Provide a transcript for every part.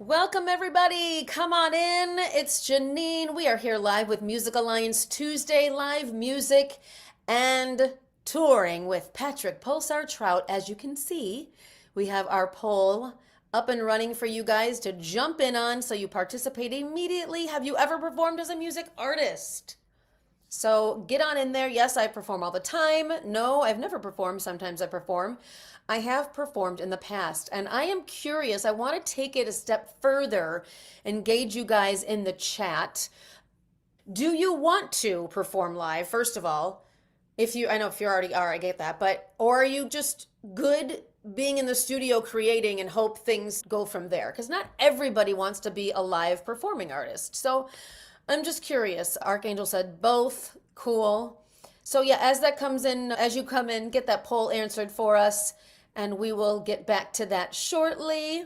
Welcome, everybody. Come on in. It's Janine. We are here live with Music Alliance Tuesday live music and touring with Patrick Pulsar Trout. As you can see, we have our poll up and running for you guys to jump in on so you participate immediately. Have you ever performed as a music artist? So get on in there. Yes, I perform all the time. No, I've never performed. Sometimes I perform. I have performed in the past, and I am curious. I want to take it a step further, engage you guys in the chat. Do you want to perform live, first of all? If you, I know if you already are, I get that, but, or are you just good being in the studio creating and hope things go from there? Because not everybody wants to be a live performing artist. So I'm just curious. Archangel said both. Cool. So yeah, as that comes in, as you come in, get that poll answered for us, and we will get back to that shortly.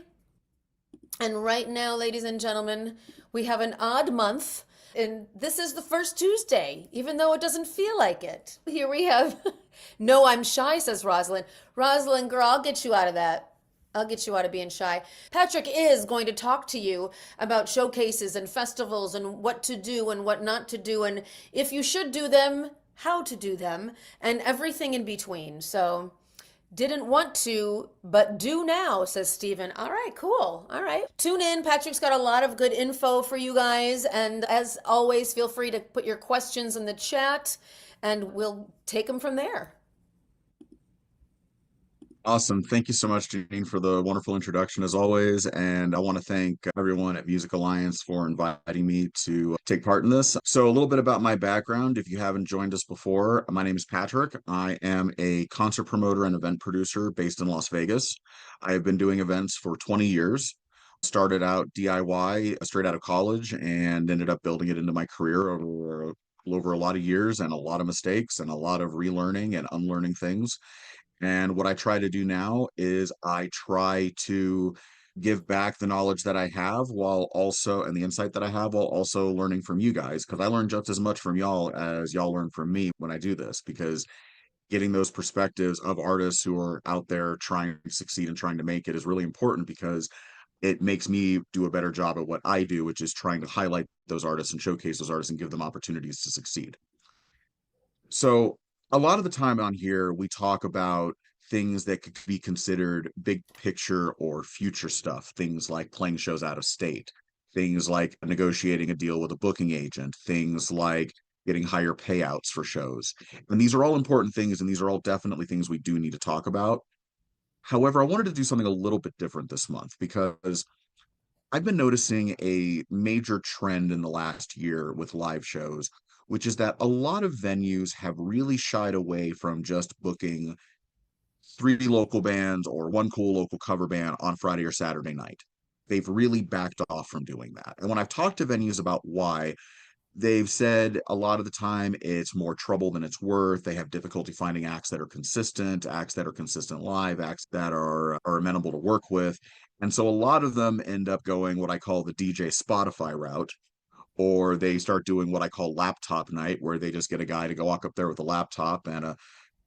And right now, ladies and gentlemen, we have an odd month, and this is the first Tuesday, even though it doesn't feel like it. Here we have, no, I'm shy, says Rosalind. Rosalind, girl, I'll get you out of that. I'll get you out of being shy. Patrick is going to talk to you about showcases and festivals and what to do and what not to do, and if you should do them, how to do them, and everything in between. So, didn't want to, but do now, says Steven. All right, cool. All right. Tune in. Patrick's got a lot of good info for you guys. And as always, feel free to put your questions in the chat and we'll take them from there. Awesome. Thank you so much, Janine, for the wonderful introduction as always. And I want to thank everyone at Music Alliance for inviting me to take part in this. So, a little bit about my background. If you haven't joined us before, my name is Patrick. I am a concert promoter and event producer based in Las Vegas. I have been doing events for 20 years. Started out DIY straight out of college and ended up building it into my career over a lot of years and a lot of mistakes and a lot of relearning and unlearning things. And what I try to do now is I try to give back the knowledge that I have while also, and the insight that I have while also learning from you guys. Because I learn just as much from y'all as y'all learn from me when I do this. Because getting those perspectives of artists who are out there trying to succeed and trying to make it is really important because it makes me do a better job at what I do, which is trying to highlight those artists and showcase those artists and give them opportunities to succeed. So a lot of the time on here, we talk about things that could be considered big picture or future stuff, things like playing shows out of state, things like negotiating a deal with a booking agent, things like getting higher payouts for shows. And these are all important things, and these are all definitely things we do need to talk about. However, I wanted to do something a little bit different this month because I've been noticing a major trend in the last year with live shows, which is that a lot of venues have really shied away from just booking three local bands or one cool local cover band on Friday or Saturday night. They've really backed off from doing that. And when I've talked to venues about why, they've said a lot of the time it's more trouble than it's worth. They have difficulty finding acts that are consistent live, acts that are amenable to work with. And so a lot of them end up going what I call the DJ Spotify route, or they start doing what I call laptop night, where they just get a guy to go walk up there with a laptop and a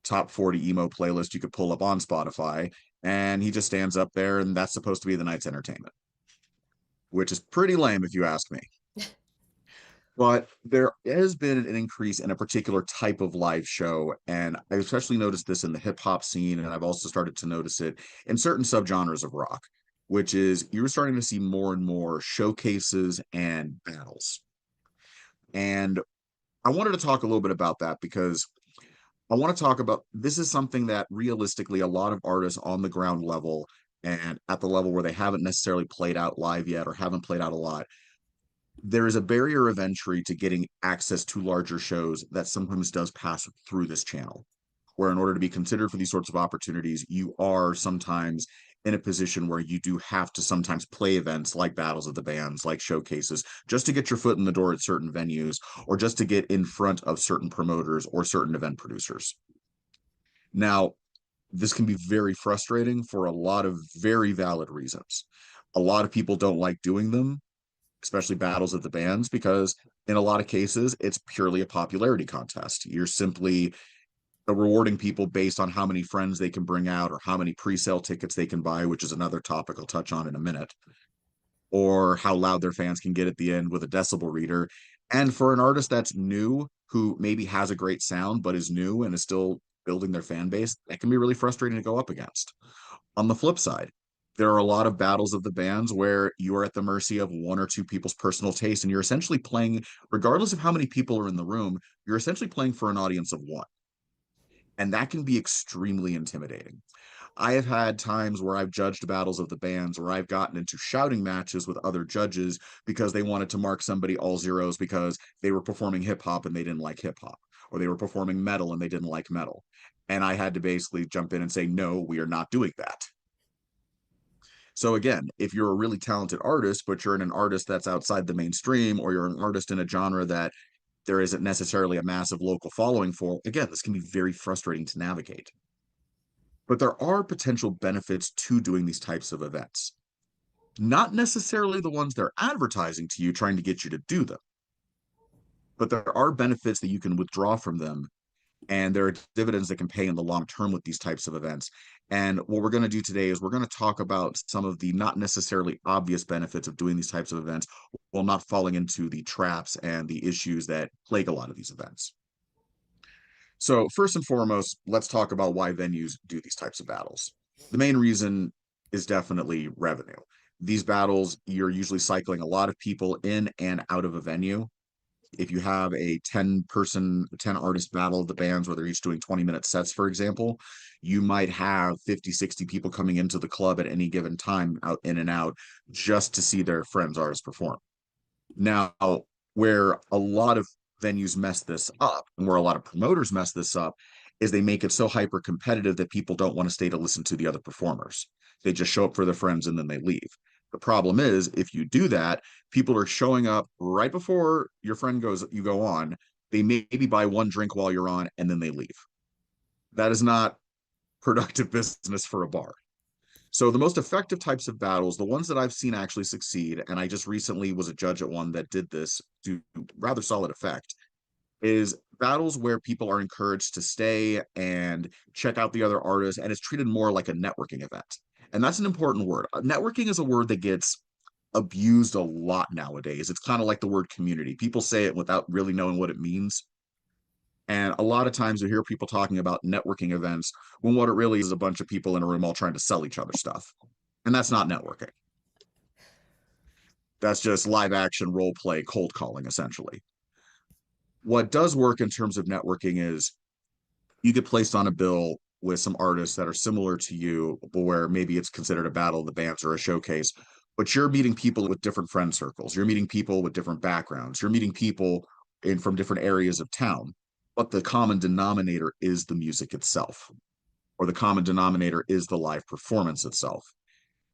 top 40 emo playlist you could pull up on Spotify. And he just stands up there, and that's supposed to be the night's entertainment, which is pretty lame if you ask me. But there has been an increase in a particular type of live show, and I especially noticed this in the hip hop scene, and I've also started to notice it in certain subgenres of rock, which is you're starting to see more and more showcases and battles. And I wanted to talk a little bit about that because I want to talk about this is something that realistically a lot of artists on the ground level and at the level where they haven't necessarily played out live yet or haven't played out a lot, there is a barrier of entry to getting access to larger shows that sometimes does pass through this channel. Where, in order to be considered for these sorts of opportunities, you are sometimes in a position where you do have to sometimes play events like battles of the bands, like showcases, just to get your foot in the door at certain venues or just to get in front of certain promoters or certain event producers. Now, this can be very frustrating for a lot of very valid reasons. A lot of people don't like doing them, especially battles of the bands, because in a lot of cases, it's purely a popularity contest. You're simply rewarding people based on how many friends they can bring out or how many pre-sale tickets they can buy, which is another topic I'll touch on in a minute. or how loud their fans can get at the end with a decibel reader. And for an artist that's new, who maybe has a great sound but is new and is still building their fan base, that can be really frustrating to go up against. On the flip side, there are a lot of battles of the bands where you are at the mercy of one or two people's personal taste, and you're essentially playing, regardless of how many people are in the room, you're essentially playing for an audience of one. And that can be extremely intimidating. I have had times where I've judged battles of the bands where I've gotten into shouting matches with other judges because they wanted to mark somebody all zeros because they were performing hip hop and they didn't like hip hop, or they were performing metal and they didn't like metal. And I had to basically jump in and say, no, we are not doing that. So again, if you're a really talented artist, but you're an artist that's outside the mainstream, or you're an artist in a genre that there isn't necessarily a massive local following for, again, this can be very frustrating to navigate. But there are potential benefits to doing these types of events. Not necessarily the ones they're advertising to you, trying to get you to do them, but there are benefits that you can withdraw from them. And there are dividends that can pay in the long term with these types of events. And what we're going to do today is we're going to talk about some of the not necessarily obvious benefits of doing these types of events while not falling into the traps and the issues that plague a lot of these events. So, first and foremost, let's talk about why venues do these types of battles. The main reason is definitely revenue. These battles, you're usually cycling a lot of people in and out of a venue. If you have a 10-person, 10 artist battle of the bands where they're each doing 20-minute sets, for example, you might have 50, 60 people coming into the club at any given time, out in and out, just to see their friends artists perform. Now, where a lot of venues mess this up and where a lot of promoters mess this up is they make it so hyper competitive that people don't want to stay to listen to the other performers. They just show up for their friends and then they leave. The problem is, if you do that, people are showing up right before your friend goes, you go on. They maybe buy one drink while you're on and then they leave. That is not productive business for a bar. So the most effective types of battles, the ones that I've seen actually succeed, and I just recently was a judge at one that did this to rather solid effect, is battles where people are encouraged to stay and check out the other artists, and it's treated more like a networking event. And that's an important word. Networking is a word that gets abused a lot nowadays. It's kind of like the word community. People say it without really knowing what it means. And a lot of times you hear people talking about networking events when what it really is a bunch of people in a room all trying to sell each other stuff. And that's not networking. That's just live action role play cold calling, essentially. What does work in terms of networking is you get placed on a bill with some artists that are similar to you, where maybe it's considered a battle of the bands or a showcase, but you're meeting people with different friend circles. You're meeting people with different backgrounds. You're meeting people from different areas of town. But the common denominator is the music itself, or the common denominator is the live performance itself.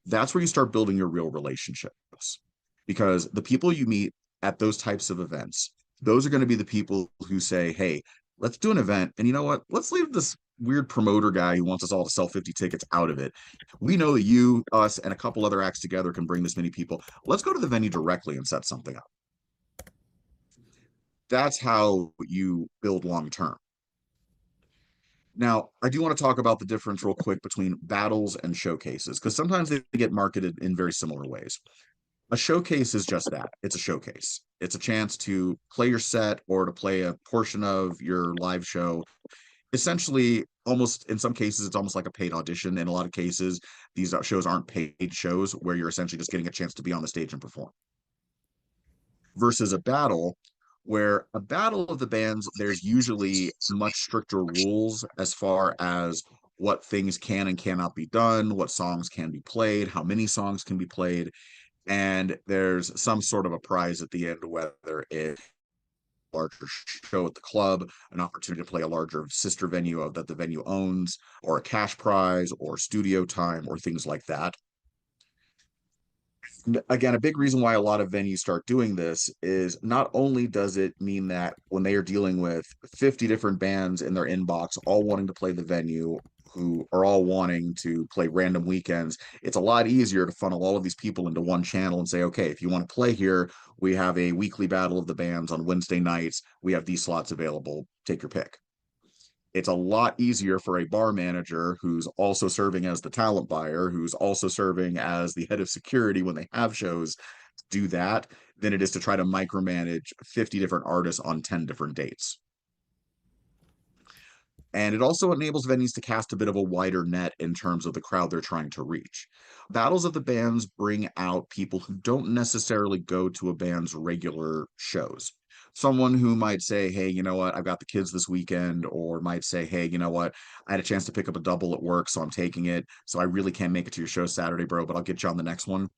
That's where you start building your real relationships, because the people you meet at those types of events, those are going to be the people who say, hey, let's do an event, and you know what, let's leave this weird promoter guy who wants us all to sell 50 tickets out of it. We know that you, us, and a couple other acts together can bring this many people. Let's go to the venue directly and set something up. That's how you build long term. Now, I do want to talk about the difference real quick between battles and showcases, because sometimes they get marketed in very similar ways. A showcase is just that. It's a showcase. It's a chance to play your set or to play a portion of your live show. Essentially, almost in some cases, it's almost like a paid audition. In a lot of cases, these shows aren't paid shows where you're essentially just getting a chance to be on the stage and perform. Versus a battle, where a battle of the bands, there's usually much stricter rules as far as what things can and cannot be done, what songs can be played, how many songs can be played, and there's some sort of a prize at the end, whether it's a larger show at the club, an opportunity to play a larger sister venue of that the venue owns, or a cash prize, or studio time, or things like that. Again, a big reason why a lot of venues start doing this is not only does it mean that when they are dealing with 50 different bands in their inbox, all wanting to play the venue, who are all wanting to play random weekends, it's a lot easier to funnel all of these people into one channel and say, okay, if you want to play here, we have a weekly battle of the bands on Wednesday nights. We have these slots available. Take your pick. It's a lot easier for a bar manager who's also serving as the talent buyer, who's also serving as the head of security when they have shows, to do that than it is to try to micromanage 50 different artists on 10 different dates. And it also enables venues to cast a bit of a wider net in terms of the crowd they're trying to reach. Battles of the bands bring out people who don't necessarily go to a band's regular shows. Someone who might say, hey, you know what, I've got the kids this weekend, or might say, hey, you know what, I had a chance to pick up a double at work, so I'm taking it. So I really can't make it to your show Saturday, bro, but I'll get you on the next one.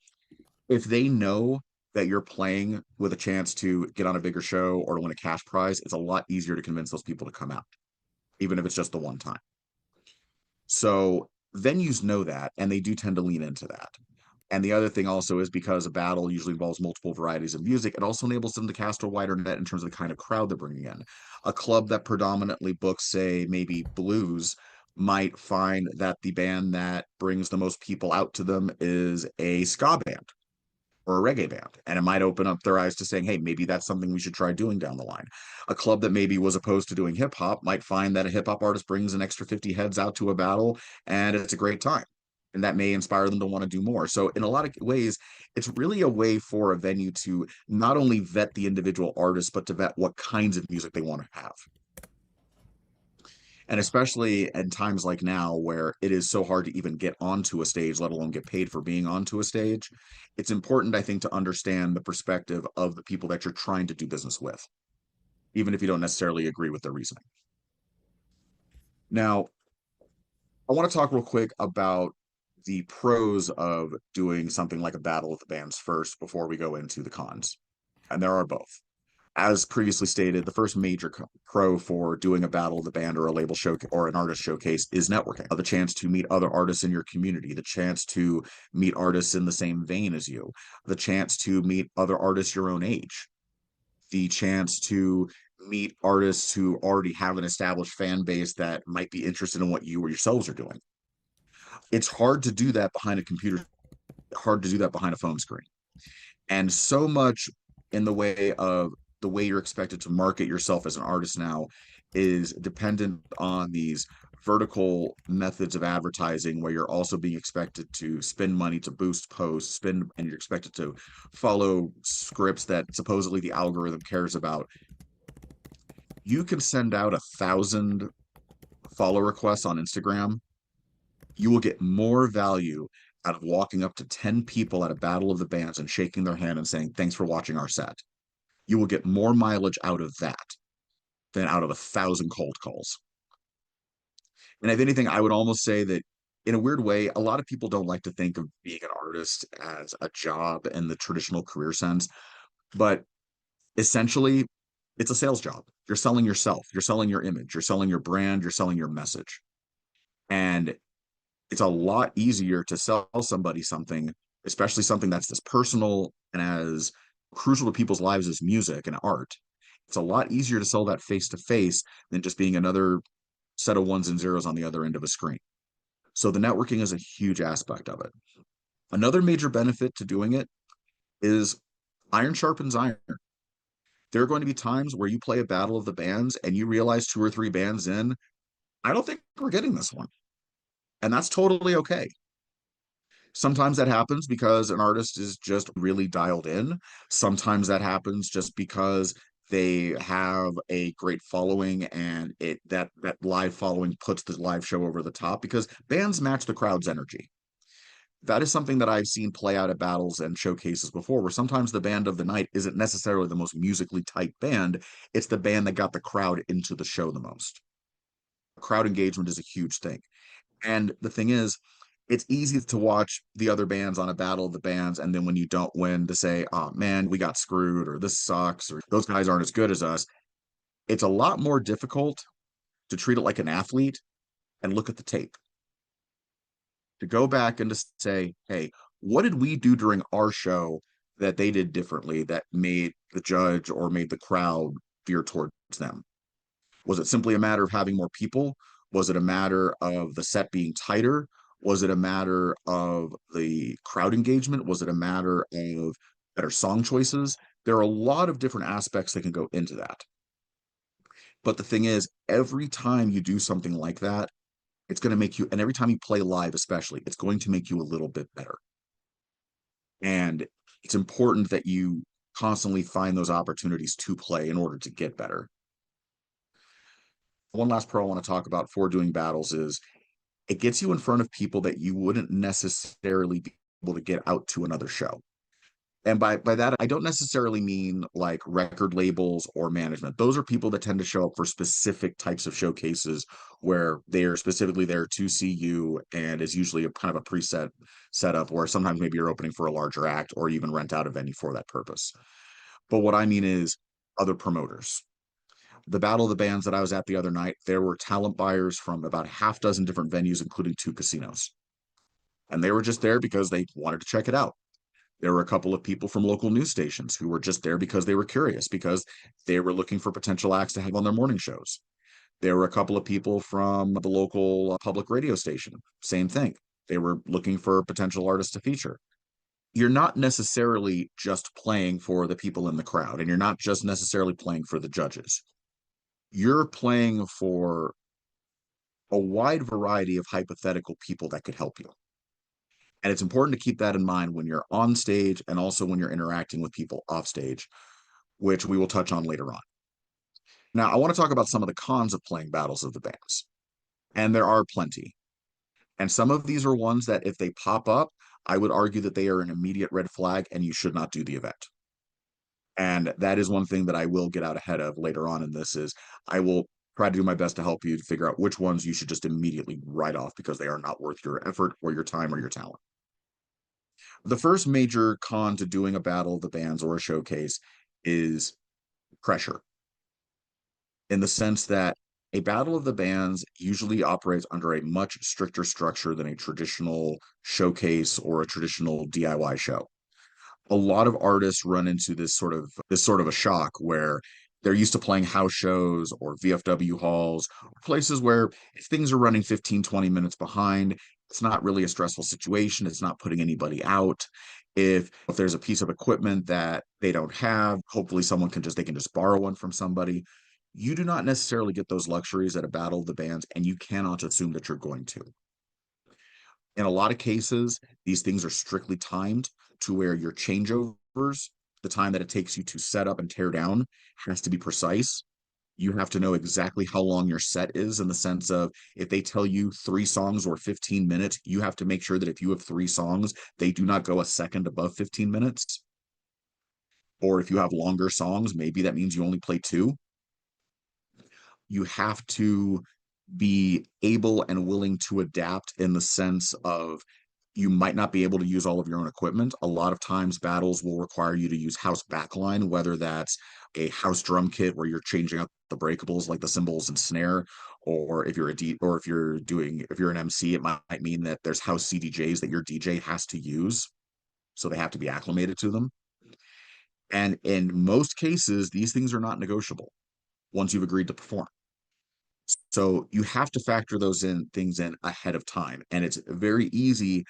If they know that you're playing with a chance to get on a bigger show or to win a cash prize, it's a lot easier to convince those people to come out, even if it's just the one time. So venues know that, and they do tend to lean into that. And the other thing also is because a battle usually involves multiple varieties of music, it also enables them to cast a wider net in terms of the kind of crowd they're bringing in. A club that predominantly books, say, maybe blues, might find that the band that brings the most people out to them is a ska band or a reggae band. And it might open up their eyes to saying, hey, maybe that's something we should try doing down the line. A club that maybe was opposed to doing hip hop might find that a hip hop artist brings an extra 50 heads out to a battle and it's a great time. And that may inspire them to want to do more. So, in a lot of ways, it's really a way for a venue to not only vet the individual artists, but to vet what kinds of music they want to have. And especially in times like now where it is so hard to even get onto a stage, let alone get paid for being onto a stage, it's important, I think, to understand the perspective of the people that you're trying to do business with, even if you don't necessarily agree with their reasoning. Now, I want to talk real quick about the pros of doing something like a battle of the bands first before we go into the cons. And there are both. As previously stated, the first major pro for doing a battle of the band or a label show or an artist showcase is networking. The chance to meet other artists in your community, the chance to meet artists in the same vein as you, the chance to meet other artists your own age, the chance to meet artists who already have an established fan base that might be interested in what you or yourselves are doing. It's hard to do that behind a computer, hard to do that behind a phone screen. And so much in the way of the way you're expected to market yourself as an artist now is dependent on these vertical methods of advertising where you're also being expected to spend money to boost posts, spend, and you're expected to follow scripts that supposedly the algorithm cares about. You can send out 1,000 follow requests on Instagram. You will get more value out of walking up to 10 people at a battle of the bands and shaking their hand and saying, thanks for watching our set. You will get more mileage out of that than out of 1,000 cold calls. And if anything, I would almost say that in a weird way, a lot of people don't like to think of being an artist as a job in the traditional career sense, but essentially, it's a sales job. You're selling yourself, you're selling your image, you're selling your brand, you're selling your message. And it's a lot easier to sell somebody something, especially something that's as personal and as crucial to people's lives as music and art. It's a lot easier to sell that face to face than just being another set of ones and zeros on the other end of a screen. So the networking is a huge aspect of it. Another major benefit to doing it is iron sharpens iron. There are going to be times where you play a battle of the bands and you realize two or three bands in, I don't think we're getting this one. And that's totally okay. Sometimes that happens because an artist is just really dialed in. Sometimes that happens just because they have a great following and that live following puts the live show over the top because bands match the crowd's energy. That is something that I've seen play out at battles and showcases before, where sometimes the band of the night isn't necessarily the most musically tight band. It's the band that got the crowd into the show the most. Crowd engagement is a huge thing. And the thing is, it's easy to watch the other bands on a battle of the bands, and then when you don't win, to say, oh man, we got screwed, or this sucks, or those guys aren't as good as us. It's a lot more difficult to treat it like an athlete and look at the tape. To go back and to say, hey, what did we do during our show that they did differently that made the judge or made the crowd veer towards them? Was it simply a matter of having more people? Was it a matter of the set being tighter? Was it a matter of the crowd engagement? Was it a matter of better song choices? There are a lot of different aspects that can go into that. But the thing is, every time you do something like that, it's going to make you, and every time you play live, especially, it's going to make you a little bit better. And it's important that you constantly find those opportunities to play in order to get better. One last pro I want to talk about for doing battles is it gets you in front of people that you wouldn't necessarily be able to get out to another show. And by that, I don't necessarily mean like record labels or management. Those are people that tend to show up for specific types of showcases where they are specifically there to see you, and is usually a kind of a preset setup, or sometimes maybe you're opening for a larger act or even rent out a venue for that purpose. But what I mean is other promoters. The Battle of the Bands that I was at the other night, there were talent buyers from about a half dozen different venues, including two casinos. And they were just there because they wanted to check it out. There were a couple of people from local news stations who were just there because they were curious, because they were looking for potential acts to have on their morning shows. There were a couple of people from the local public radio station. Same thing. They were looking for potential artists to feature. You're not necessarily just playing for the people in the crowd, and you're not just necessarily playing for the judges. You're playing for a wide variety of hypothetical people that could help you. And it's important to keep that in mind when you're on stage and also when you're interacting with people off stage, which we will touch on later on. Now, I want to talk about some of the cons of playing Battles of the Bands, and there are plenty. And some of these are ones that if they pop up, I would argue that they are an immediate red flag and you should not do the event. And that is one thing that I will get out ahead of later on in this is I will try to do my best to help you to figure out which ones you should just immediately write off because they are not worth your effort or your time or your talent. The first major con to doing a battle of the bands or a showcase is pressure, in the sense that a battle of the bands usually operates under a much stricter structure than a traditional showcase or a traditional DIY show. A lot of artists run into this sort of a shock where they're used to playing house shows or VFW halls, places where if things are running 15, 20 minutes behind, it's not really a stressful situation. It's not putting anybody out. If there's a piece of equipment that they don't have, hopefully they can just borrow one from somebody. You do not necessarily get those luxuries at a battle of the bands, and you cannot assume that you're going to. In a lot of cases, these things are strictly timed to where your changeovers, the time that it takes you to set up and tear down, has to be precise. You have to know exactly how long your set is, in the sense of if they tell you 3 songs or 15 minutes, you have to make sure that if you have 3 songs, they do not go a second above 15 minutes. Or if you have longer songs, maybe that means you only play two. You have to be able and willing to adapt, in the sense of you might not be able to use all of your own equipment. A lot of times battles will require you to use house backline, whether that's a house drum kit where you're changing out the breakables like the cymbals and snare, or if you're a D or if you're an MC, it might mean that there's house CDJs that your DJ has to use. So they have to be acclimated to them. And in most cases, these things are not negotiable once you've agreed to perform. So you have to factor those things in ahead of time. And it's very easy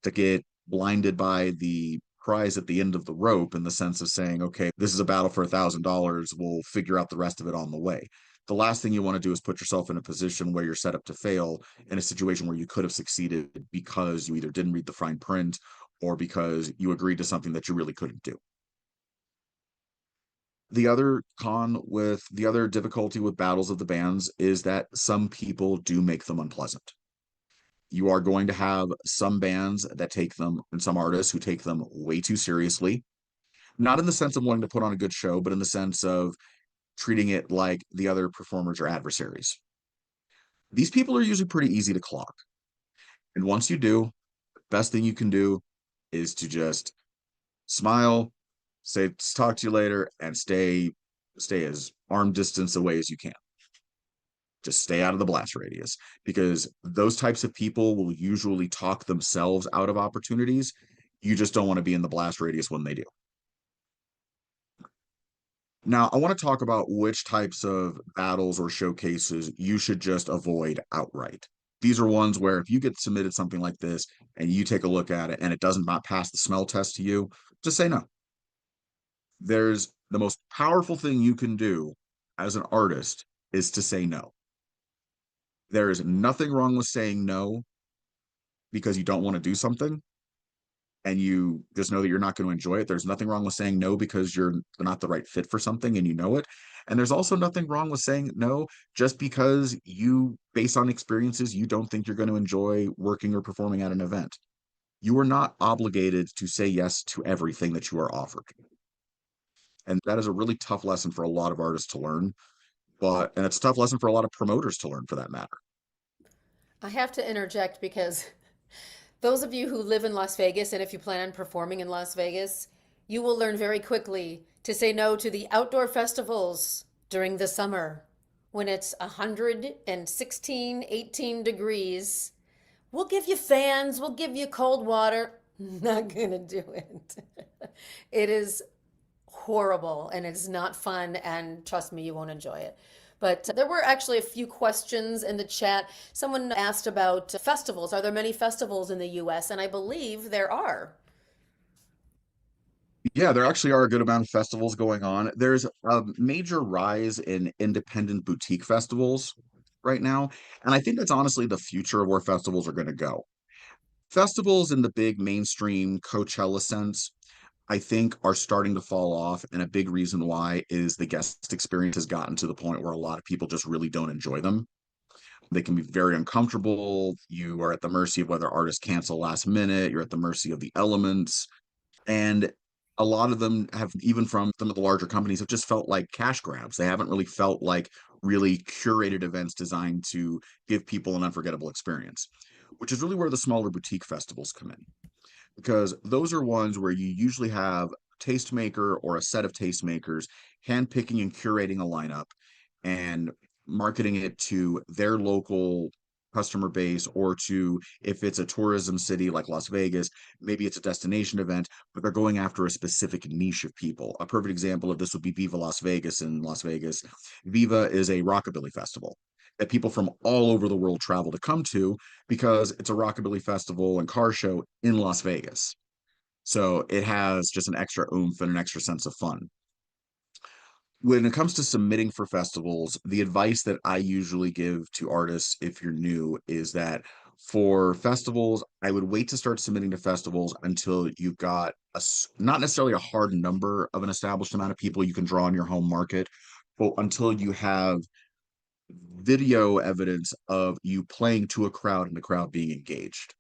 to get blinded by the prize at the end of the rope, in the sense of saying, okay, this is a battle for $1,000. We'll figure out the rest of it on the way. The last thing you want to do is put yourself in a position where you're set up to fail in a situation where you could have succeeded because you either didn't read the fine print or because you agreed to something that you really couldn't do. The other difficulty with battles of the bands is that some people do make them unpleasant. You are going to have some bands that take them, and some artists who take them way too seriously, not in the sense of wanting to put on a good show, but in the sense of treating it like the other performers are adversaries. These people are usually pretty easy to clock. And once you do, the best thing you can do is to just smile, say talk to you later, and stay as arm distance away as you can. Just stay out of the blast radius, because those types of people will usually talk themselves out of opportunities. You just don't want to be in the blast radius when they do. Now, I want to talk about which types of battles or showcases you should just avoid outright. These are ones where if you get submitted something like this and you take a look at it and it doesn't not pass the smell test to you, just say no. There's the most powerful thing you can do as an artist is to say no. There is nothing wrong with saying no because you don't want to do something and you just know that you're not going to enjoy it. There's nothing wrong with saying no because you're not the right fit for something and you know it. And there's also nothing wrong with saying no just because you, based on experiences, you don't think you're going to enjoy working or performing at an event. You are not obligated to say yes to everything that you are offered. And that is a really tough lesson for a lot of artists to learn, and it's a tough lesson for a lot of promoters to learn for that matter. I have to interject because those of you who live in Las Vegas, and if you plan on performing in Las Vegas, you will learn very quickly to say no to the outdoor festivals during the summer when it's 116, 18 degrees. We'll give you fans, we'll give you cold water. Not gonna do it. It is horrible and it's not fun, and trust me, you won't enjoy it. But there were actually a few questions in the chat. Someone asked about festivals. Are there many festivals in the US? And I believe there are. Yeah, there actually are a good amount of festivals going on. There's a major rise in independent boutique festivals right now. And I think that's honestly the future of where festivals are going to go. Festivals in the big mainstream Coachella sense, I think, are starting to fall off. And a big reason why is the guest experience has gotten to the point where a lot of people just really don't enjoy them. They can be very uncomfortable. You are at the mercy of whether artists cancel last minute. You're at the mercy of the elements. And a lot of them have, even from some of the larger companies, have just felt like cash grabs. They haven't really felt like really curated events designed to give people an unforgettable experience, which is really where the smaller boutique festivals come in, because those are ones where you usually have a tastemaker or a set of tastemakers handpicking and curating a lineup and marketing it to their local customer base, or to, if it's a tourism city like Las Vegas, maybe it's a destination event, but they're going after a specific niche of people. A perfect example of this would be Viva Las Vegas in Las Vegas. Viva is a rockabilly festival that people from all over the world travel to come to because it's a rockabilly festival and car show in Las Vegas. So it has just an extra oomph and an extra sense of fun. When it comes to submitting for festivals, the advice that I usually give to artists if you're new is that for festivals, I would wait to start submitting to festivals until you've got not necessarily a hard number of an established amount of people you can draw in your home market, but until you have video evidence of you playing to a crowd and the crowd being engaged.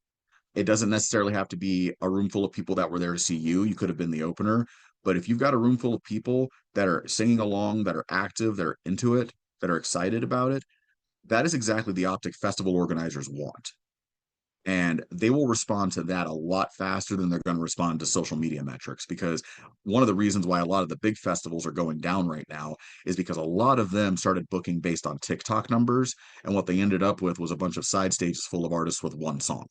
It doesn't necessarily have to be a room full of people that were there to see you. You could have been the opener. But if you've got a room full of people that are singing along, that are active, that are into it, that are excited about it, that is exactly the optic festival organizers want. And they will respond to that a lot faster than they're going to respond to social media metrics. Because one of the reasons why a lot of the big festivals are going down right now is because a lot of them started booking based on TikTok numbers. And what they ended up with was a bunch of side stages full of artists with one song.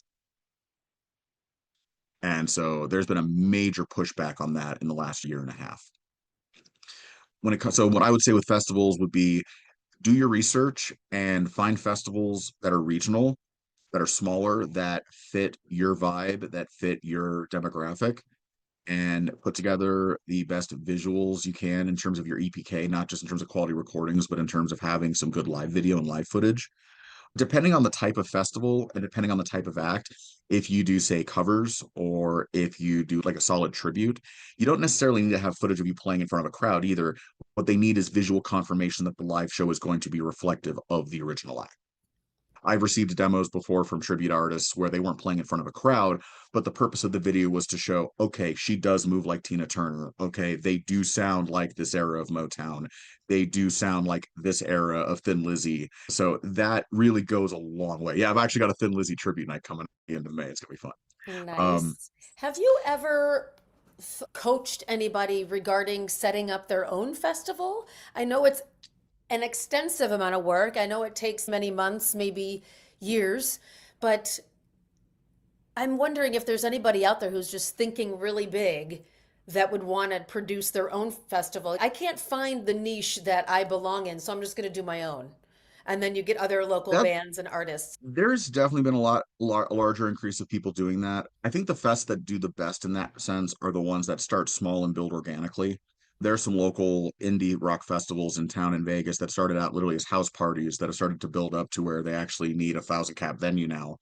And so there's been a major pushback on that in the last year and a half. So what I would say with festivals would be do your research and find festivals that are regional, that are smaller, that fit your vibe, that fit your demographic, and put together the best visuals you can in terms of your EPK, not just in terms of quality recordings, but in terms of having some good live video and live footage. Depending on the type of festival and depending on the type of act, if you do say covers or if you do like a solid tribute, you don't necessarily need to have footage of you playing in front of a crowd either. What they need is visual confirmation that the live show is going to be reflective of the original act. I've received demos before from tribute artists where they weren't playing in front of a crowd, but the purpose of the video was to show, okay, she does move like Tina Turner. Okay, they do sound like this era of Motown. They do sound like this era of Thin Lizzy. So that really goes a long way. Yeah, I've actually got a Thin Lizzy tribute night coming at the end of May. It's gonna be fun. Um, Nice. Have you ever coached anybody regarding setting up their own festival? I know it's an extensive amount of work. I know it takes many months, maybe years, but I'm wondering if there's anybody out there who's just thinking really big that would want to produce their own festival. I can't find the niche that I belong in, so I'm just going to do my own. And then you get other local that bands and artists. there's definitely been a larger increase of people doing that. I think the fests that do the best in that sense are the ones that start small and build organically. There are some local indie rock festivals in town in Vegas that started out literally as house parties that have started to build up to where they actually need a 1,000 cap venue now.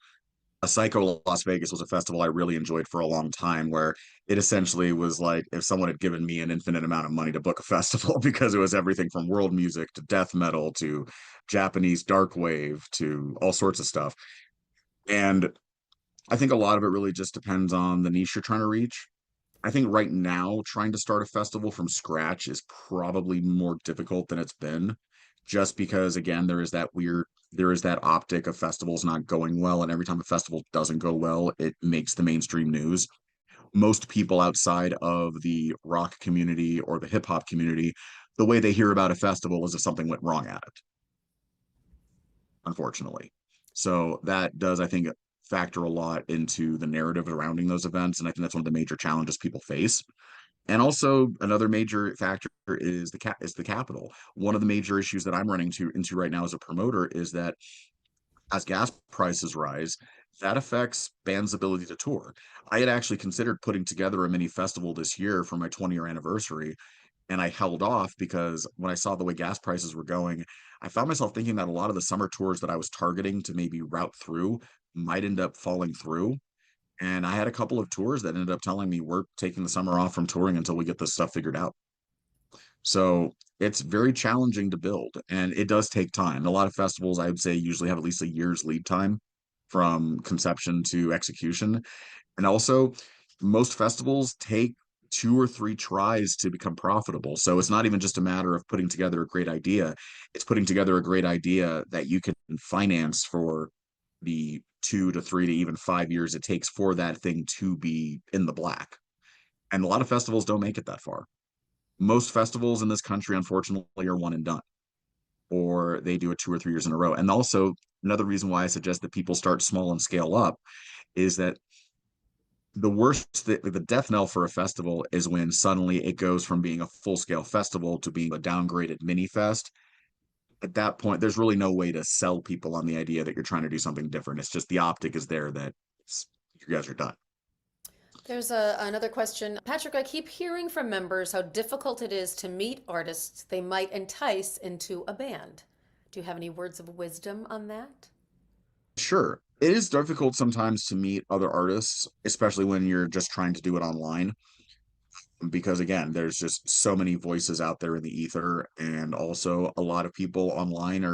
A Psycho Las Vegas was a festival I really enjoyed for a long time, where it essentially was like if someone had given me an infinite amount of money to book a festival because it was everything from world music to death metal to Japanese dark wave to all sorts of stuff. And I think a lot of it really just depends on the niche you're trying to reach. I think right now, trying to start a festival from scratch is probably more difficult than it's been, just because, again, there is that optic of festivals not going well. And every time a festival doesn't go well, it makes the mainstream news. Most people outside of the rock community or the hip hop community, the way they hear about a festival is if something went wrong at it, unfortunately. So that does, I think, factor a lot into the narrative surrounding those events. And I think that's one of the major challenges people face. And also another major factor is the capital. One of the major issues that I'm running into right now as a promoter is that as gas prices rise, that affects bands' ability to tour. I had actually considered putting together a mini festival this year for my 20-year anniversary, and I held off because when I saw the way gas prices were going, I found myself thinking that a lot of the summer tours that I was targeting to maybe route through might end up falling through. And I had a couple of tours that ended up telling me we're taking the summer off from touring until we get this stuff figured out. So it's very challenging to build and it does take time. A lot of festivals, I would say, usually have at least a year's lead time from conception to execution. And also, most festivals take 2 or 3 tries to become profitable. So it's not even just a matter of putting together a great idea, it's putting together a great idea that you can finance for the 2 to 3 to even 5 years it takes for that thing to be in the black. And a lot of festivals don't make it that far. Most festivals in this country, unfortunately, are one and done, or they do it 2 or 3 years in a row. And also, another reason why I suggest that people start small and scale up is that the death knell for a festival is when suddenly it goes from being a full scale festival to being a downgraded mini fest. At that point, there's really no way to sell people on the idea that you're trying to do something different. It's just the optic is there that you guys are done. There's another question. Patrick, I keep hearing from members how difficult it is to meet artists they might entice into a band. Do you have any words of wisdom on that? Sure. It is difficult sometimes to meet other artists, especially when you're just trying to do it online, because again, there's just so many voices out there in the ether, and also a lot of people online,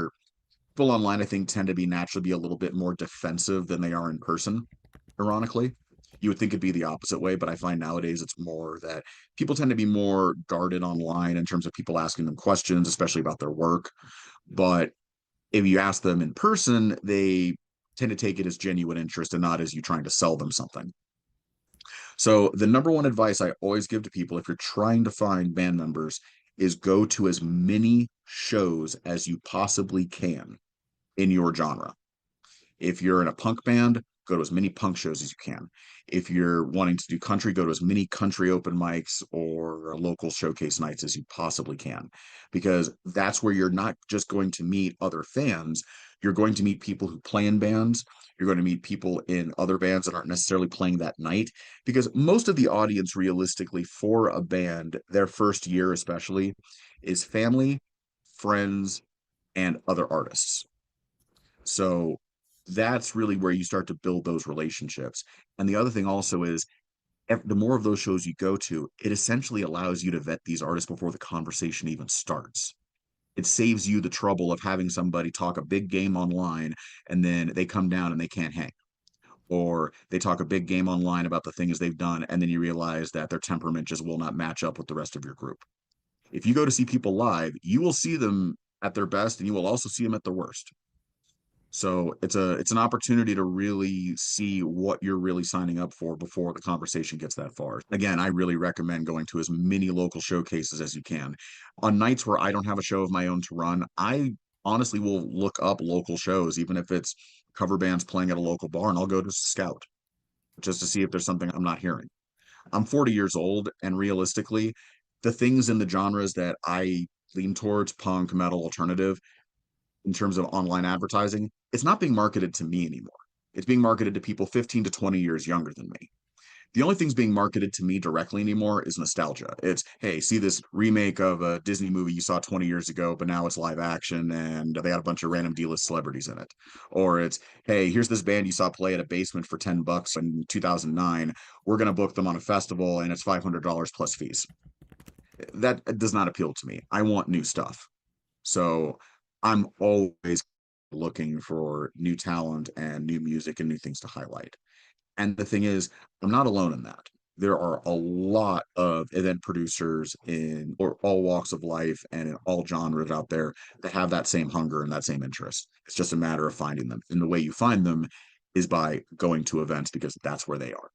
I think, tend to be naturally be a little bit more defensive than they are in person, ironically. You would think it'd be the opposite way, but I find nowadays it's more that people tend to be more guarded online in terms of people asking them questions, especially about their work. But if you ask them in person, they tend to take it as genuine interest and not as you trying to sell them something. So the number one advice I always give to people if you're trying to find band members is go to as many shows as you possibly can in your genre. If you're in a punk band, go to as many punk shows as you can. If you're wanting to do country, go to as many country open mics or local showcase nights as you possibly can, because that's where you're not just going to meet other fans, you're going to meet people who play in bands. You're going to meet people in other bands that aren't necessarily playing that night, because most of the audience, realistically, for a band, their first year especially, is family, friends, and other artists. So that's really where you start to build those relationships. And the other thing also is the more of those shows you go to, it essentially allows you to vet these artists before the conversation even starts. It saves you the trouble of having somebody talk a big game online and then they come down and they can't hang. Or they talk a big game online about the things they've done, and then you realize that their temperament just will not match up with the rest of your group. If you go to see people live, you will see them at their best and you will also see them at their worst. So it's an opportunity to really see what you're really signing up for before the conversation gets that far. Again, I really recommend going to as many local showcases as you can. On nights where I don't have a show of my own to run, I honestly will look up local shows, even if it's cover bands playing at a local bar, and I'll go to scout just to see if there's something I'm not hearing. I'm 40 years old, and realistically, the things in the genres that I lean towards, punk, metal, alternative, in terms of online advertising, it's not being marketed to me anymore. It's being marketed to people 15 to 20 years younger than me. The only things being marketed to me directly anymore is nostalgia. It's, hey, see this remake of a Disney movie you saw 20 years ago, but now it's live action and they had a bunch of random D-list celebrities in it. Or it's, hey, here's this band you saw play at a basement for $10 in 2009. We're going to book them on a festival and it's $500 plus fees. That does not appeal to me. I want new stuff. So I'm always looking for new talent and new music and new things to highlight. And the thing is, I'm not alone in that. There are a lot of event producers in or all walks of life and in all genres out there that have that same hunger and that same interest. It's just a matter of finding them. And the way you find them is by going to events because that's where they are.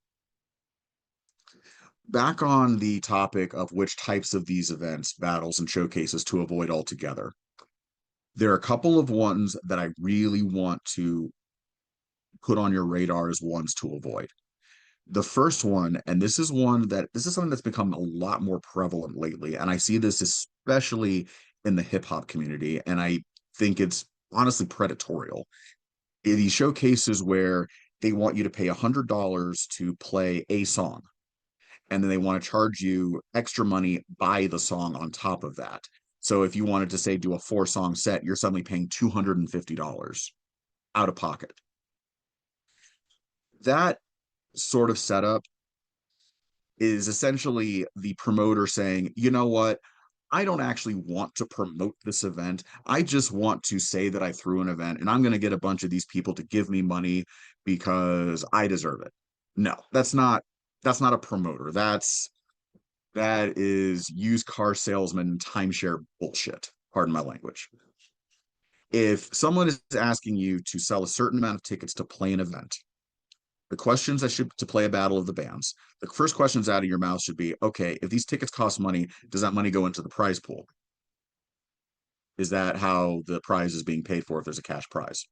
Back on the topic of which types of these events, battles, and showcases to avoid altogether, there are a couple of ones that I really want to put on your radar as ones to avoid. The first one, and this is something that's become a lot more prevalent lately, and I see this especially in the hip hop community, and I think it's honestly predatorial. These showcases where they want you to pay $100 to play a song, and then they want to charge you extra money by the song on top of that. So if you wanted to say do a 4 song set, you're suddenly paying $250 out of pocket. That sort of setup is essentially the promoter saying, you know what? I don't actually want to promote this event. I just want to say that I threw an event and I'm going to get a bunch of these people to give me money because I deserve it. No, that's not a promoter. That is used car salesman timeshare bullshit. Pardon my language. If someone is asking you to sell a certain amount of tickets to play an event, the questions that should to play a battle of the bands, the first questions out of your mouth should be, okay, if these tickets cost money, does that money go into the prize pool? Is that how the prize is being paid for if there's a cash prize?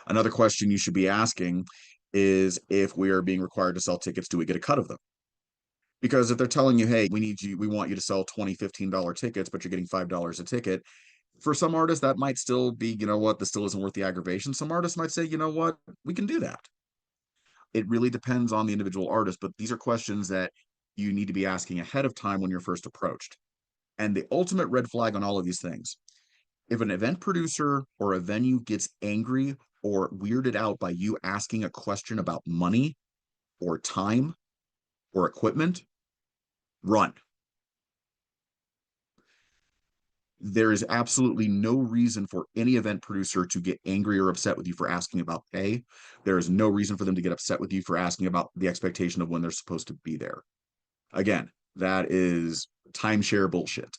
Another question you should be asking is if we are being required to sell tickets, do we get a cut of them? Because if they're telling you, hey, we want you to sell $15 tickets, but you're getting $5 a ticket, for some artists, that might still be, you know what, this still isn't worth the aggravation. Some artists might say, you know what, we can do that. It really depends on the individual artist, but these are questions that you need to be asking ahead of time when you're first approached. And the ultimate red flag on all of these things, if an event producer or a venue gets angry or weirded out by you asking a question about money or time or equipment, run. There is absolutely no reason for any event producer to get angry or upset with you for asking about pay. There is no reason for them to get upset with you for asking about the expectation of when they're supposed to be there. Again, that is timeshare bullshit.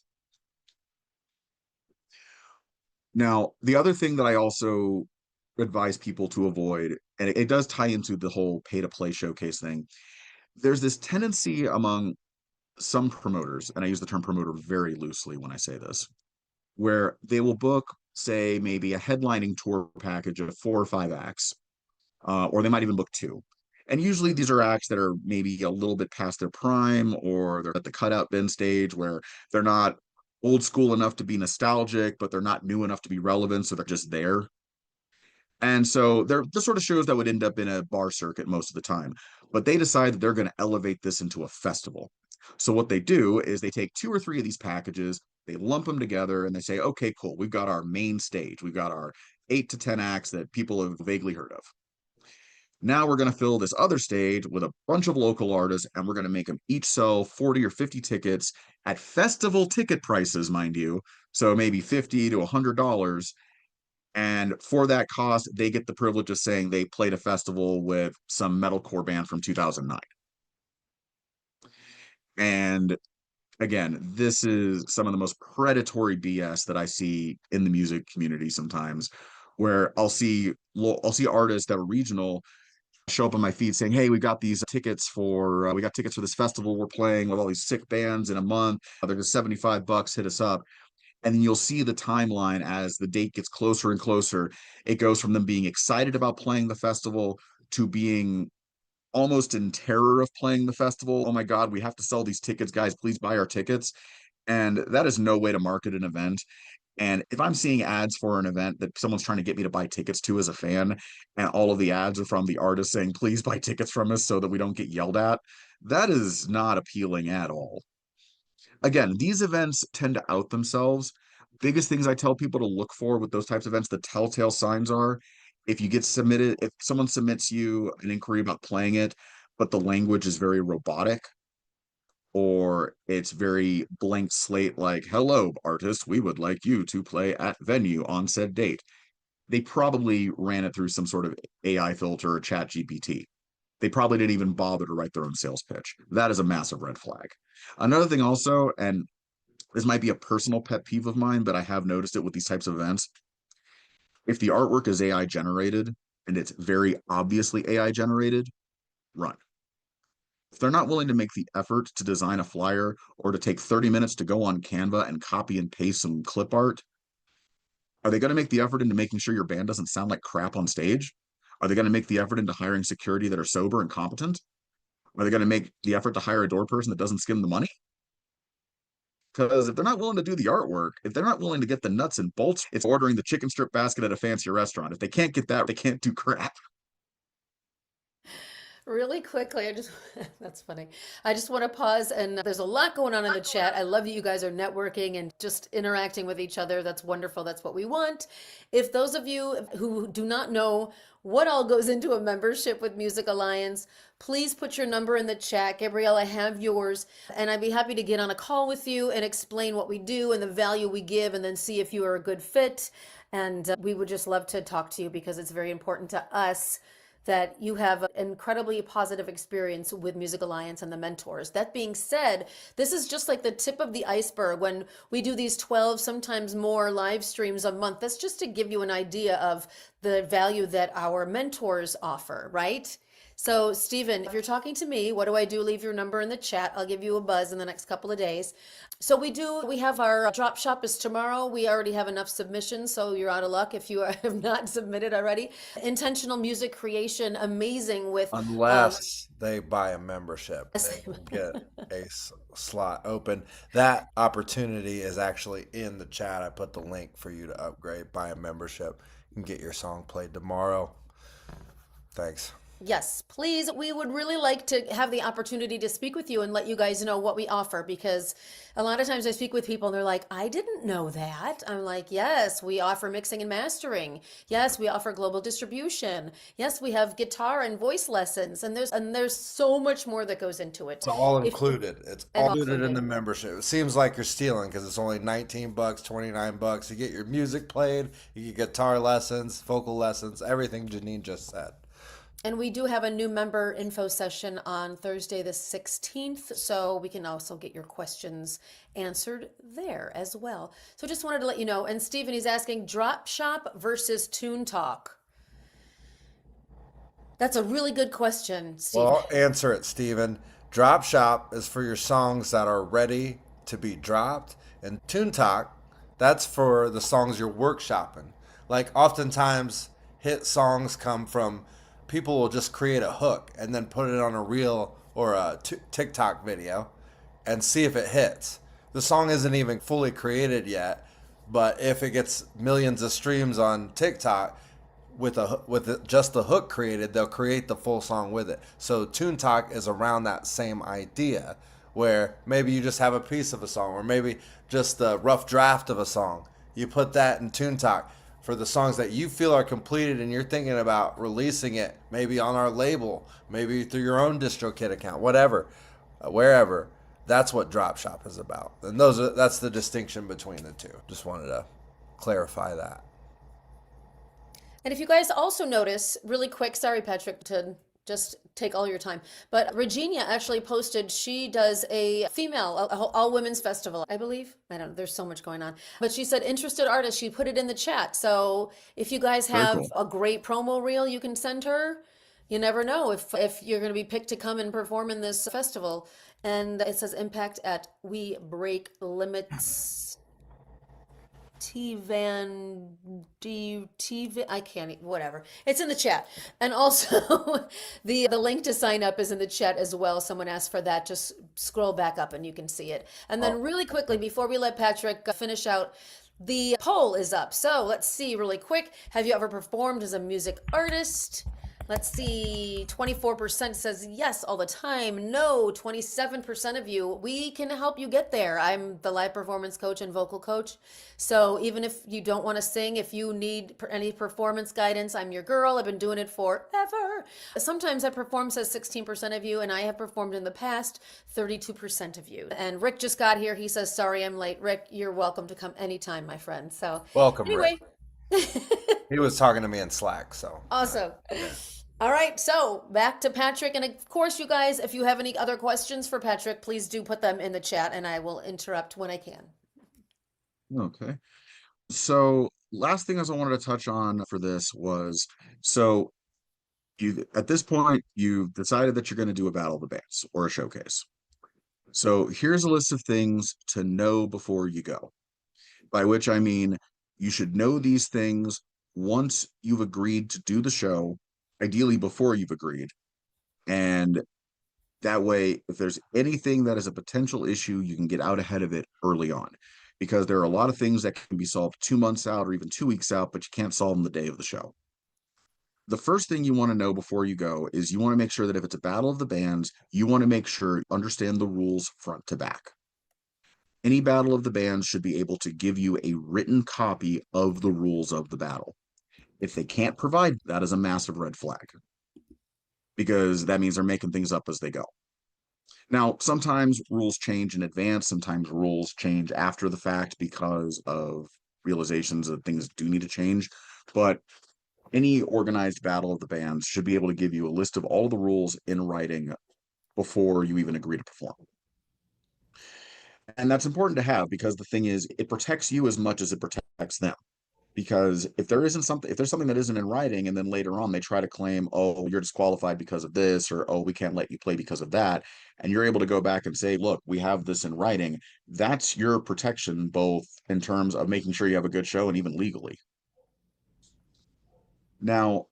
Now, the other thing that I also advise people to avoid, and it does tie into the whole pay to play showcase thing, there's this tendency among some promoters, and I use the term promoter very loosely when I say this, where they will book, say, maybe a headlining tour package of 4 or 5 acts, or they might even book two. And usually these are acts that are maybe a little bit past their prime, or they're at the cutout bin stage where they're not old school enough to be nostalgic, but they're not new enough to be relevant, so they're just there. And so they're the sort of shows that would end up in a bar circuit most of the time. But they decide that they're going to elevate this into a festival. So what they do is they take 2 or 3 of these packages, they lump them together, and they say, okay, cool, we've got our main stage, we've got our 8 to 10 acts that people have vaguely heard of. Now we're going to fill this other stage with a bunch of local artists, and we're going to make them each sell 40 or 50 tickets at festival ticket prices, mind you. So maybe $50 to $100. And for that cost, they get the privilege of saying they played a festival with some metalcore band from 2009. And again, this is some of the most predatory BS that I see in the music community sometimes, where I'll see artists that are regional show up on my feed saying, "Hey, we got tickets for this festival we're playing with all these sick bands in a month. They're just $75. Hit us up." And then you'll see the timeline as the date gets closer and closer. It goes from them being excited about playing the festival to being almost in terror of playing the festival. Oh my God, we have to sell these tickets, guys. Please buy our tickets. And that is no way to market an event. And if I'm seeing ads for an event that someone's trying to get me to buy tickets to as a fan, and all of the ads are from the artist saying, please buy tickets from us so that we don't get yelled at, that is not appealing at all. Again, these events tend to out themselves. Biggest things I tell people to look for with those types of events, the telltale signs are if you get submitted, if someone submits you an inquiry about playing it, but the language is very robotic or it's very blank slate, like, hello, artist, we would like you to play at venue on said date. They probably ran it through some sort of AI filter or chat GPT. They probably didn't even bother to write their own sales pitch. That is a massive red flag. Another thing also, and this might be a personal pet peeve of mine, but I have noticed it with these types of events. If the artwork is AI generated and it's very obviously AI generated, run. If they're not willing to make the effort to design a flyer or to take 30 minutes to go on Canva and copy and paste some clip art, are they going to make the effort into making sure your band doesn't sound like crap on stage? Are they going to make the effort into hiring security that are sober and competent? Are they going to make the effort to hire a door person that doesn't skim the money? Because if they're not willing to do the artwork, if they're not willing to get the nuts and bolts, it's ordering the chicken strip basket at a fancy restaurant. If they can't get that, they can't do crap. Really quickly, I just, that's funny. I just want to pause, and there's a lot going on in the chat. I love that you guys are networking and just interacting with each other. That's wonderful. That's what we want. If those of you who do not know what all goes into a membership with Music Alliance, please put your number in the chat. Gabrielle, I have yours, and I'd be happy to get on a call with you and explain what we do and the value we give, and then see if you are a good fit. And we would just love to talk to you because it's very important to us that you have an incredibly positive experience with Music Alliance and the mentors. That being said, this is just like the tip of the iceberg when we do these 12, sometimes more live streams a month. That's just to give you an idea of the value that our mentors offer, right? So, Stephen, if you're talking to me, what do I do? Leave your number in the chat. I'll give you a buzz in the next couple of days. So we have our drop shop is tomorrow. We already have enough submissions, so you're out of luck if you have not submitted already. Intentional music creation, amazing with Unless they buy a membership, they will get a slot open. That opportunity is actually in the chat. I put the link for you to upgrade, buy a membership, and get your song played tomorrow. Thanks. Yes, please. We would really like to have the opportunity to speak with you and let you guys know what we offer because a lot of times I speak with people and they're like, I didn't know that. I'm like, yes, we offer mixing and mastering. Yes, we offer global distribution. Yes, we have guitar and voice lessons. And there's so much more that goes into it. It's all If included. It's and all included in included. the membership. It seems like you're stealing because it's only 19 bucks, 29 bucks. You get your music played, you get guitar lessons, vocal lessons, everything Janine just said. And we do have a new member info session on Thursday, the 16th, so we can also get your questions answered there as well. So just wanted to let you know. And Stephen, he's asking drop shop versus tune talk. That's a really good question, Stephen. Well, I'll answer it, Steven. Drop Shop is for your songs that are ready to be dropped, and Tune Talk, that's for the songs you're workshopping. Like, oftentimes, hit songs come from people will just create a hook and then put it on a reel or a TikTok video and see if it hits. The song isn't even fully created yet, but if it gets millions of streams on TikTok, just the hook created, they'll create the full song with it. So Tune Talk is around that same idea, where maybe you just have a piece of a song, or maybe just the rough draft of a song. You put that in Tune Talk for the songs that you feel are completed, and you're thinking about releasing it, maybe on our label, maybe through your own DistroKid account, whatever, wherever. That's what Drop Shop is about, and that's the distinction between the two. Just wanted to clarify that. And if you guys also notice, really quick, sorry, Patrick, to just take all your time, but Regina actually posted, she does a female, all women's festival, I believe. I don't know, there's so much going on. But she said, interested artist, she put it in the chat. So if you guys Very have cool. a great promo reel you can send her, you never know if you're going to be picked to come and perform in this festival. And it says impact at We Break Limits T Van I can't whatever. It's in the chat. And also the link to sign up is in the chat as well. Someone asked for that. Just scroll back up and you can see it. And then Oh, really quickly before we let Patrick finish out, the poll is up. So let's see really quick. Have you ever performed as a music artist? Let's see, 24% says yes all the time. No, 27% of you. We can help you get there. I'm the live performance coach and vocal coach. So even if you don't want to sing, if you need any performance guidance, I'm your girl. I've been doing it forever. Sometimes I perform, says 16% of you, and I have performed in the past, 32% of you. And Rick just got here. He says, sorry, I'm late. Rick, you're welcome to come anytime, my friend. So welcome, Rick. anyway. He was talking to me in Slack, so. Awesome. Yeah. All right, so back to Patrick. And of course, you guys, if you have any other questions for Patrick, please do put them in the chat and I will interrupt when I can. Okay. So last thing as I wanted to touch on for this was, so you at this point you've decided that you're going to do a battle of the bands or a showcase. So here's a list of things to know before you go. By which I mean you should know these things once you've agreed to do the show, ideally before you've agreed. And that way, if there's anything that is a potential issue, you can get out ahead of it early on. Because there are a lot of things that can be solved 2 months out or even 2 weeks out, but you can't solve them the day of the show. The first thing you want to know before you go is you want to make sure that if it's a battle of the bands, you want to make sure you understand the rules front to back. Any battle of the bands should be able to give you a written copy of the rules of the battle. If they can't provide that, is a massive red flag because that means they're making things up as they go. Now, sometimes rules change in advance, sometimes rules change after the fact because of realizations that things do need to change. But any organized battle of the bands should be able to give you a list of all the rules in writing before you even agree to perform. And that's important to have because the thing is, it protects you as much as it protects them. Because if there's something that isn't in writing, and then later on they try to claim, oh, you're disqualified because of this, or oh, we can't let you play because of that, and you're able to go back and say, look, we have this in writing, that's your protection, both in terms of making sure you have a good show and even legally. Now,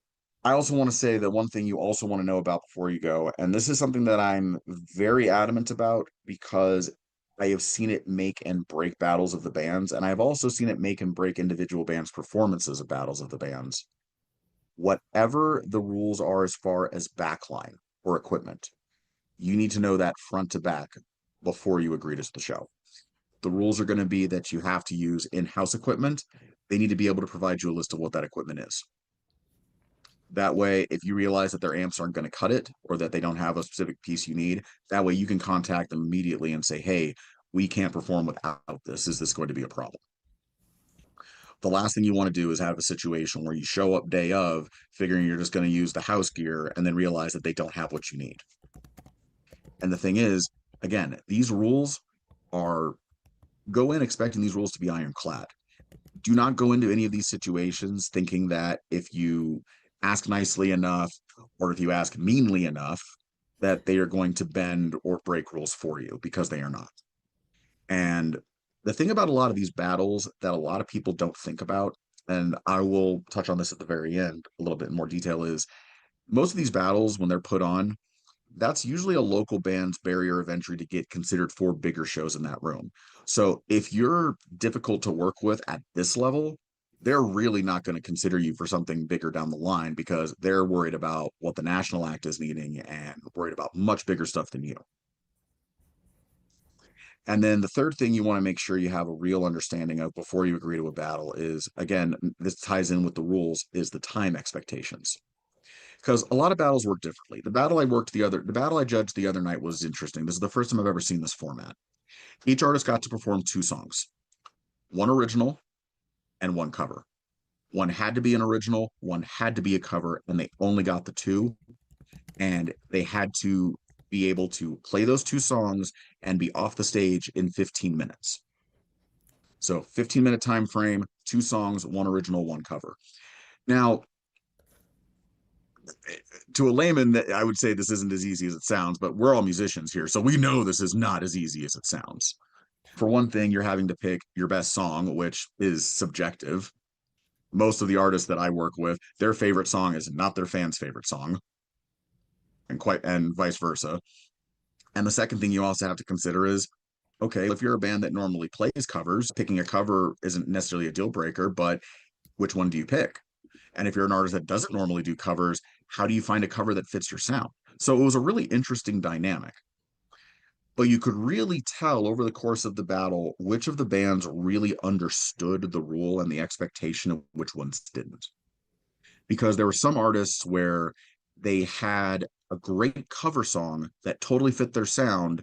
I also want to say that one thing you also want to know about before you go, and this is something that I'm very adamant about because I have seen it make and break battles of the bands, and I've also seen it make and break individual bands' performances of battles of the bands. Whatever the rules are as far as backline or equipment, you need to know that front to back before you agree to the show. The rules are going to be that you have to use in-house equipment. They need to be able to provide you a list of what that equipment is. That way, if you realize that their amps aren't going to cut it or that they don't have a specific piece you need, that way you can contact them immediately and say, hey, we can't perform without this. Is this going to be a problem? The last thing you want to do is have a situation where you show up day of figuring you're just going to use the house gear and then realize that they don't have what you need. And the thing is, again, these rules are go in expecting these rules to be ironclad. Do not go into any of these situations thinking that if you ask nicely enough or if you ask meanly enough, that they are going to bend or break rules for you because they are not. And the thing about a lot of these battles that a lot of people don't think about, and I will touch on this at the very end a little bit more detail, is most of these battles, when they're put on, that's usually a local band's barrier of entry to get considered for bigger shows in that room. So if you're difficult to work with at this level, they're really not going to consider you for something bigger down the line because they're worried about what the national act is needing and worried about much bigger stuff than you. And then the third thing you want to make sure you have a real understanding of before you agree to a battle is, again, this ties in with the rules, is the time expectations. Because a lot of battles work differently. The battle I judged the other night was interesting. This is the first time I've ever seen this format. Each artist got to perform two songs, one original and one cover. One had to be an original, one had to be a cover, and they only got the two. And they had to be able to play those two songs and be off the stage in 15 minutes. So 15-minute time frame, two songs, one original, one cover. Now, to a layman, I would say this isn't as easy as it sounds, but we're all musicians here, so we know this is not as easy as it sounds. For one thing, you're having to pick your best song, which is subjective. Most of the artists that I work with, their favorite song is not their fans' favorite song, and vice versa. And the second thing you also have to consider is, okay, if you're a band that normally plays covers, picking a cover isn't necessarily a deal breaker, but which one do you pick? And if you're an artist that doesn't normally do covers, how do you find a cover that fits your sound? So it was a really interesting dynamic. But you could really tell over the course of the battle which of the bands really understood the rule and the expectation of which ones didn't. Because there were some artists where they had a great cover song that totally fit their sound,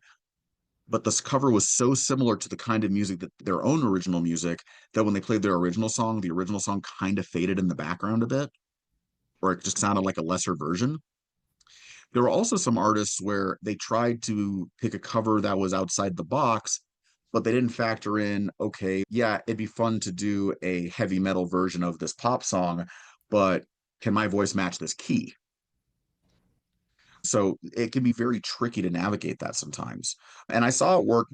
but this cover was so similar to the kind of music that their own original music that when they played their original song, the original song kind of faded in the background a bit, or it just sounded like a lesser version. There were also some artists where they tried to pick a cover that was outside the box, but they didn't factor in, okay, yeah, it'd be fun to do a heavy metal version of this pop song, but can my voice match this key? So it can be very tricky to navigate that sometimes. And I saw it work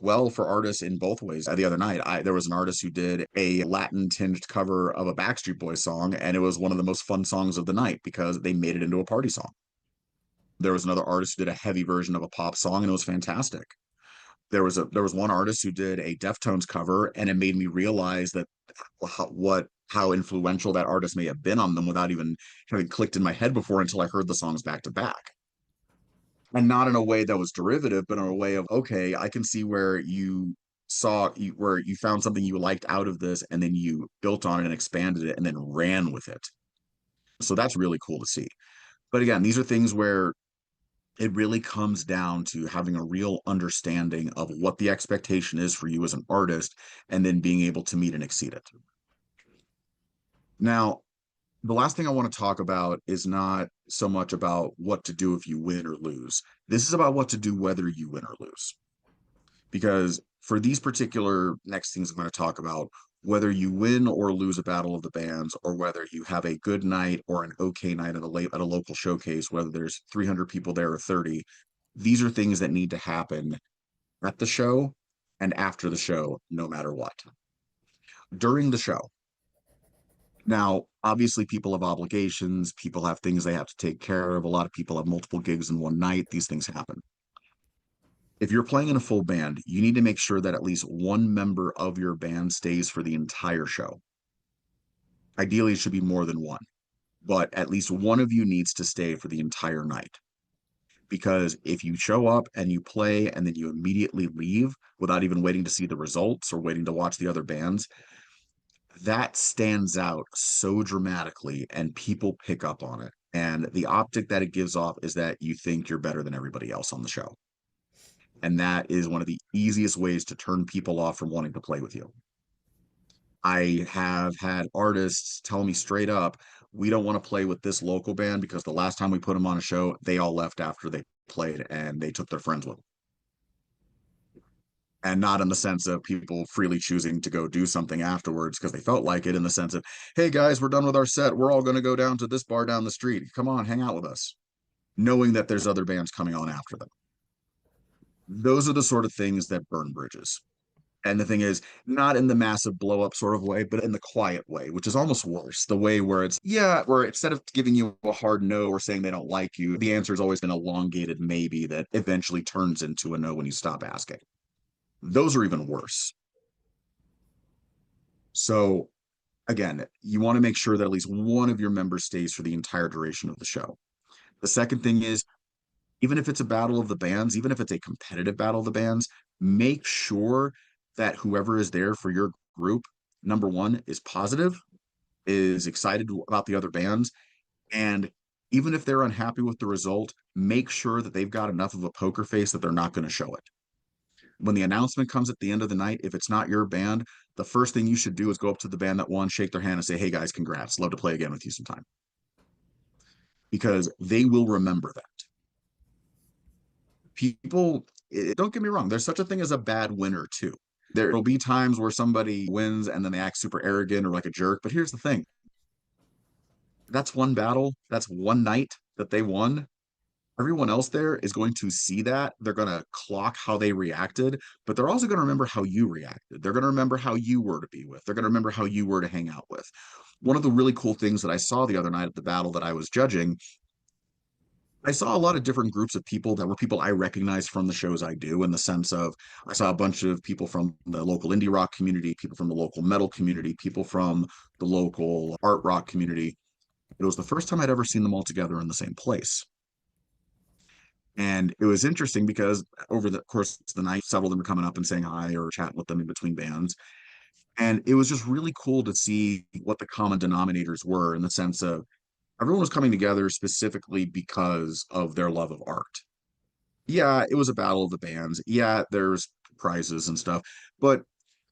well for artists in both ways. The other night, there was an artist who did a Latin tinged cover of a Backstreet Boys song, and it was one of the most fun songs of the night because they made it into a party song. There was another artist who did a heavy version of a pop song, and it was fantastic. There was one artist who did a Deftones cover, and it made me realize that how influential that artist may have been on them without even having clicked in my head before until I heard the songs back to back. And not in a way that was derivative, but in a way of, okay, I can see where where you found something you liked out of this, and then you built on it and expanded it and then ran with it. So that's really cool to see. But again, these are things where it really comes down to having a real understanding of what the expectation is for you as an artist and then being able to meet and exceed it. Now, the last thing I want to talk about is not so much about what to do if you win or lose. This is about what to do whether you win or lose. Because for these particular next things I'm going to talk about, whether you win or lose a battle of the bands, or whether you have a good night or an okay night at a local showcase, whether there's 300 people there or 30, these are things that need to happen at the show and after the show, no matter what. During the show, now, obviously, people have obligations, people have things they have to take care of. A lot of people have multiple gigs in one night. These things happen. If you're playing in a full band, you need to make sure that at least one member of your band stays for the entire show. Ideally, it should be more than one, but at least one of you needs to stay for the entire night. Because if you show up and you play and then you immediately leave without even waiting to see the results or waiting to watch the other bands, that stands out so dramatically and people pick up on it. And the optic that it gives off is that you think you're better than everybody else on the show. And that is one of the easiest ways to turn people off from wanting to play with you. I have had artists tell me straight up, we don't want to play with this local band because the last time we put them on a show, they all left after they played and they took their friends with them. And not in the sense of people freely choosing to go do something afterwards because they felt like it, in the sense of, hey guys, we're done with our set, we're all going to go down to this bar down the street, come on, hang out with us, knowing that there's other bands coming on after them. Those are the sort of things that burn bridges. And the thing is, not in the massive blow up sort of way, but in the quiet way, which is almost worse. The way where it's, yeah, where instead of giving you a hard no or saying they don't like you, the answer has always been elongated maybe that eventually turns into a no when you stop asking. Those are even worse. So again, you want to make sure that at least one of your members stays for the entire duration of the show. The second thing is, even if it's a battle of the bands, even if it's a competitive battle of the bands, make sure that whoever is there for your group, number one, is positive, is excited about the other bands, and even if they're unhappy with the result, make sure that they've got enough of a poker face that they're not going to show it. When the announcement comes at the end of the night, if it's not your band, the first thing you should do is go up to the band that won, shake their hand, and say, hey guys, congrats. Love to play again with you sometime. Because they will remember that. People, don't get me wrong, there's such a thing as a bad winner too. There will be times where somebody wins and then they act super arrogant or like a jerk. But here's the thing. That's one battle. That's one night that they won. everyone else there is going to see that. They're going to clock how they reacted, but they're also going to remember how you reacted. They're going to remember how you were to be with. They're going to remember how you were to hang out with. One of the really cool things that I saw the other night at the battle that I was judging, I saw a lot of different groups of people that were people I recognized from the shows I do, in the sense of I saw a bunch of people from the local indie rock community, people from the local metal community, people from the local art rock community. It was the first time I'd ever seen them all together in the same place. And it was interesting because over the course of the night, several of them were coming up and saying hi or chatting with them in between bands. And it was just really cool to see what the common denominators were, in the sense of everyone was coming together specifically because of their love of art. Yeah, it was a battle of the bands. Yeah, there's prizes and stuff. But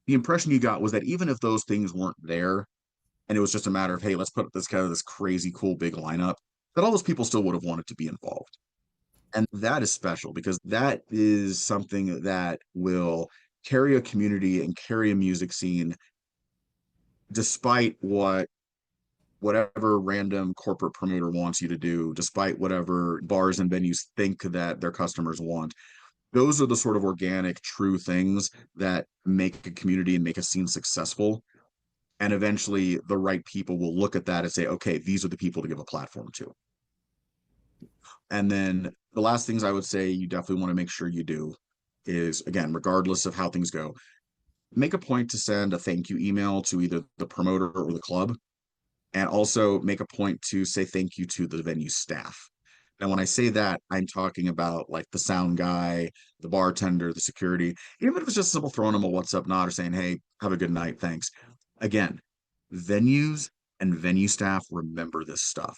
the impression you got was that even if those things weren't there, and it was just a matter of, hey, let's put this kind of this crazy cool big lineup, that all those people still would have wanted to be involved. And that is special because that is something that will carry a community and carry a music scene despite whatever random corporate promoter wants you to do, despite whatever bars and venues think that their customers want. Those are the sort of organic, true things that make a community and make a scene successful. And eventually the right people will look at that and say, okay, these are the people to give a platform to. And then the last things I would say you definitely want to make sure you do is, again, regardless of how things go, make a point to send a thank you email to either the promoter or the club. And also make a point to say thank you to the venue staff. And when I say that, I'm talking about like the sound guy, the bartender, the security, even if it's just simple throwing them a what's up nod or saying, hey, have a good night, thanks. Again, venues and venue staff remember this stuff.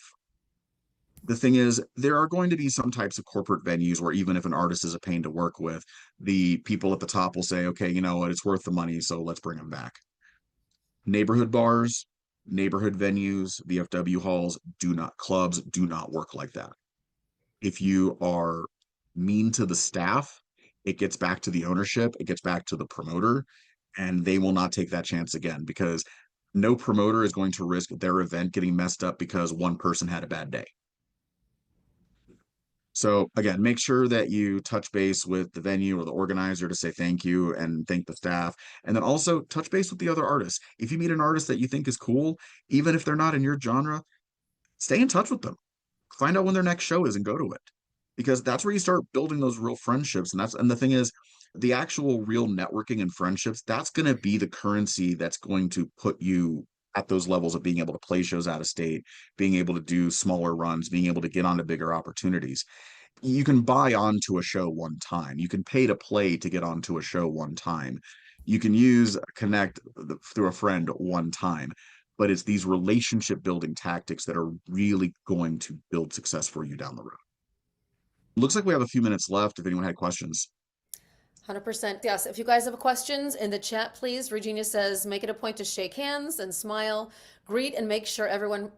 The thing is, there are going to be some types of corporate venues where even if an artist is a pain to work with, the people at the top will say, okay, you know what, it's worth the money, so let's bring them back. Neighborhood bars, neighborhood venues, VFW halls, clubs do not work like that. If you are mean to the staff, it gets back to the ownership, it gets back to the promoter, and they will not take that chance again, because no promoter is going to risk their event getting messed up because one person had a bad day. So again, make sure that you touch base with the venue or the organizer to say thank you and thank the staff. And then also touch base with the other artists. If you meet an artist that you think is cool, even if they're not in your genre, stay in touch with them. Find out when their next show is and go to it. Because that's where you start building those real friendships. And the thing is, the actual real networking and friendships, that's going to be the currency that's going to put you at those levels of being able to play shows out of state, being able to do smaller runs, being able to get onto bigger opportunities. You can buy onto a show one time. You can pay to play to get onto a show one time. You can use Connect through a friend one time, but it's these relationship building tactics that are really going to build success for you down the road. Looks like we have a few minutes left if anyone had questions. 100%. Yes. If you guys have questions in the chat, please. Regina says, make it a point to shake hands and smile, greet and make sure everyone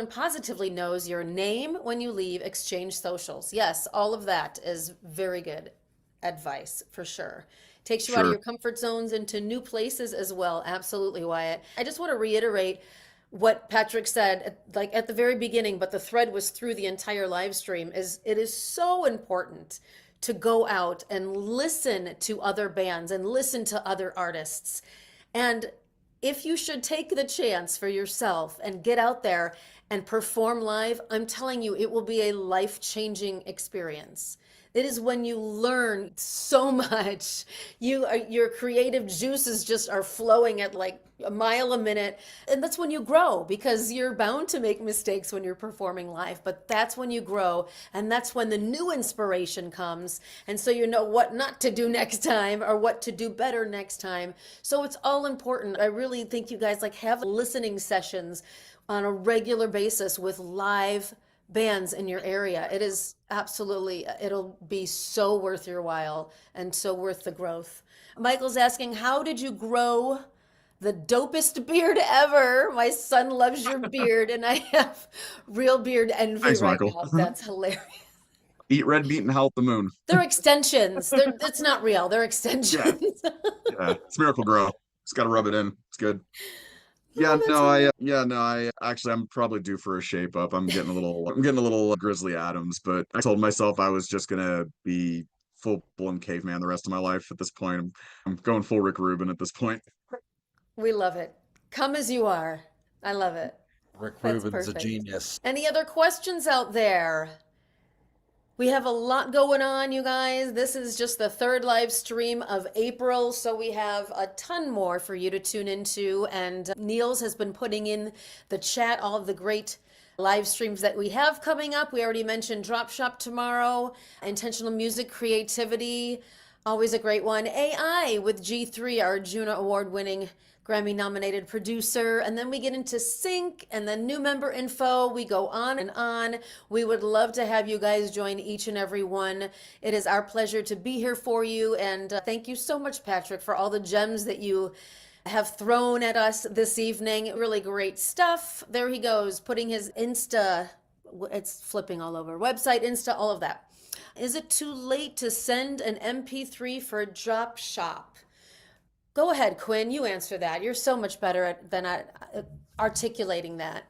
positively knows your name when you leave, exchange socials. Yes, all of that is very good advice for sure. Takes you out of your comfort zones into new places as well. Absolutely, Wyatt. I just want to reiterate what Patrick said like at the very beginning, but the thread was through the entire live stream, is it is so important to go out and listen to other bands and listen to other artists. And if you should take the chance for yourself and get out there and perform live, I'm telling you, it will be a life-changing experience. It is when you learn so much. Your creative juices just are flowing at like a mile a minute. And that's when you grow, because you're bound to make mistakes when you're performing live, but that's when you grow. And that's when the new inspiration comes. And so you know what not to do next time or what to do better next time. So it's all important. I really think you guys like have listening sessions on a regular basis with live bands in your area. It is absolutely, it'll be so worth your while and so worth the growth. Michael's asking, how did you grow the dopest beard ever? My son loves your beard and I have real beard envy. Thanks, right Michael. now. That's hilarious. Eat red meat and help the moon. They're extensions. It's not real. They're extensions. Yeah, it's Miracle Grow. Just got to rub it in. It's good. Oh, that's Yeah, no, I actually I'm probably due for a shape up. I'm getting a little Grizzly Adams, but I told myself I was just gonna be full-blown caveman the rest of my life at this point. I'm going full Rick Rubin at this point. we love it. Come as you are. I love it. Rick That's Rubin's a perfect. genius. Any other questions out there? We have a lot going on, you guys. This is just the third live stream of April, so we have a ton more for you to tune into. And Niels has been putting in the chat all of the great live streams that we have coming up. We already mentioned Drop Shop tomorrow, Intentional Music Creativity, always a great one. AI with G3, our Juno Award winning Grammy nominated producer. And then we get into sync and then new member info. We go on and on. We would love to have you guys join each and every one. It is our pleasure to be here for you. And thank you so much, Patrick, for all the gems that you have thrown at us this evening. Really great stuff. There he goes, putting his Insta, it's flipping all over, website, Insta, all of that. Is it too late to send an MP3 for Drop Shop? Go ahead, Quinn. You answer that. You're so much better than articulating that.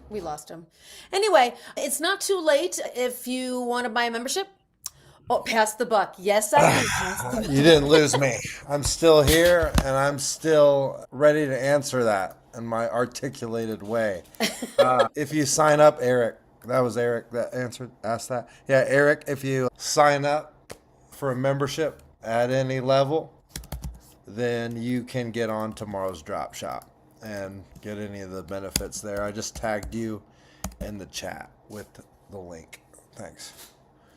We lost him. Anyway, it's not too late if you want to buy a membership. Oh, pass the buck. Yes, I did. Pass the buck. You didn't lose me. I'm still here and I'm still ready to answer that in my articulated way. If you sign up, Eric, that was Eric that asked that. Yeah, Eric, if you sign up for a membership at any level, then you can get on tomorrow's Drop Shop and get any of the benefits there. I just tagged you in the chat with the link. Thanks.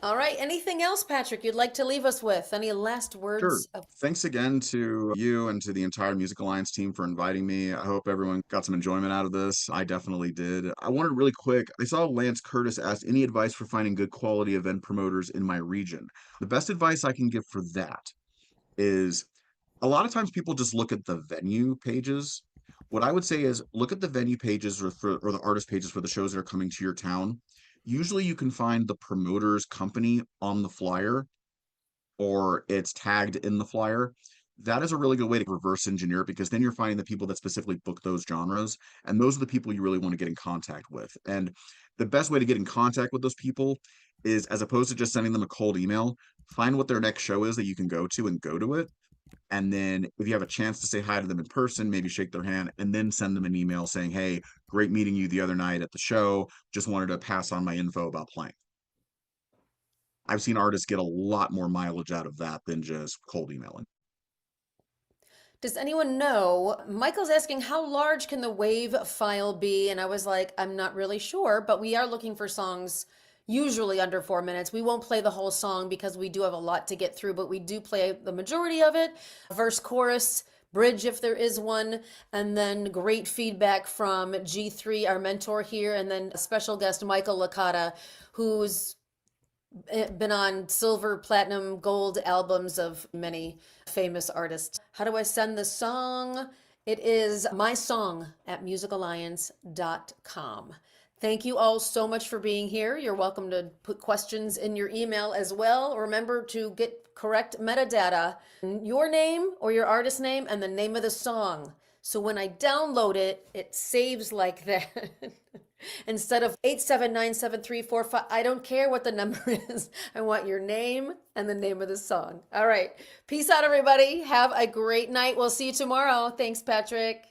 All right. Anything else, Patrick, you'd like to leave us with? Any last Sure. words? Thanks again to you and to the entire Music Alliance team for inviting me. I hope everyone got some enjoyment out of this. I definitely did. I wanted really quick, I saw Lance Curtis ask any advice for finding good quality event promoters in my region. The best advice I can give for that is a lot of times people just look at the venue pages. What I would say is look at the venue pages or the artist pages for the shows that are coming to your town. Usually you can find the promoter's company on the flyer or it's tagged in the flyer. That is a really good way to reverse engineer it because then you're finding the people that specifically book those genres. And those are the people you really want to get in contact with. And the best way to get in contact with those people is as opposed to just sending them a cold email, find what their next show is that you can go to and go to it. And then if you have a chance to say hi to them in person, maybe shake their hand and then send them an email saying, hey, great meeting you the other night at the show. Just wanted to pass on my info about playing. I've seen artists get a lot more mileage out of that than just cold emailing. Does anyone know? Michael's asking how large can the wave file be? And I was like, I'm not really sure, but we are looking for songs usually under 4 minutes. We won't play the whole song because we do have a lot to get through, but we do play the majority of it. Verse, chorus, bridge if there is one, and then great feedback from G3, our mentor here, and then a special guest, Michael Licata, who's been on silver, platinum, gold albums of many famous artists. How do I send the song? It is mysong@musicalliance.com. Thank you all so much for being here. You're welcome to put questions in your email as well. Remember to get correct metadata, your name or your artist name and the name of the song. So when I download it, it saves like that. Instead of 8797345, I don't care what the number is. I want your name and the name of the song. All right. Peace out, everybody. Have a great night. We'll see you tomorrow. Thanks, Patrick.